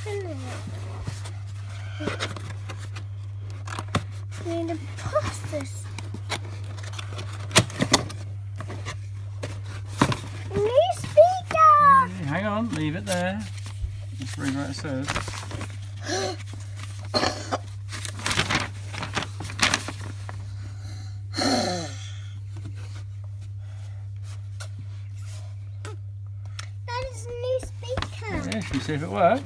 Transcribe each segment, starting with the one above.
isn't it? We need to push this. New speaker! Hang on, leave it there. Let's read what it says. That is a new speaker. Yeah, should we see if it works?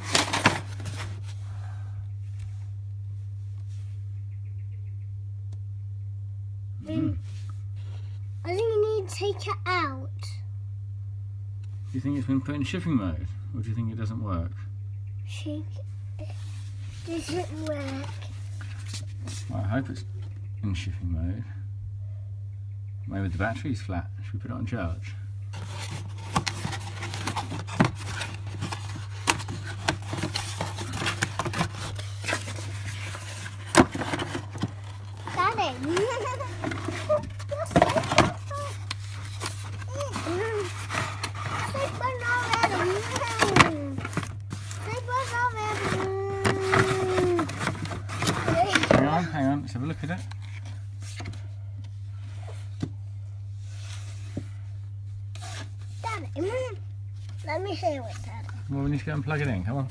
I think you need to take it out. Do you think it's been put in shipping mode? Or do you think it doesn't work? Shake. Does it work? Well, I hope it's in shipping mode. Maybe the battery's flat. Should we put it on charge? Daddy. Hang on, let's have a look at it. Daddy, let me hear it, Daddy. Well, we need to go and plug it in, come on.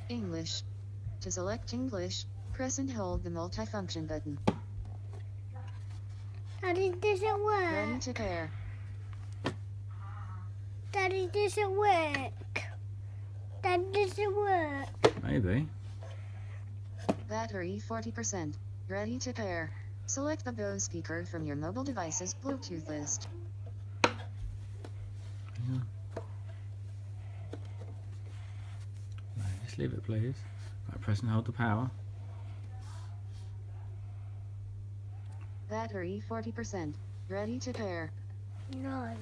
English. To select English, press and hold the multifunction button. Daddy, does it work? Ready to pair. Daddy, does it work? Daddy, does it work? Maybe. Battery 40%. Ready to pair. Select the Bose speaker from your mobile device's Bluetooth list. Hang on. Right, just leave it, please. Right, press and hold the power. Battery 40%. Ready to pair. No.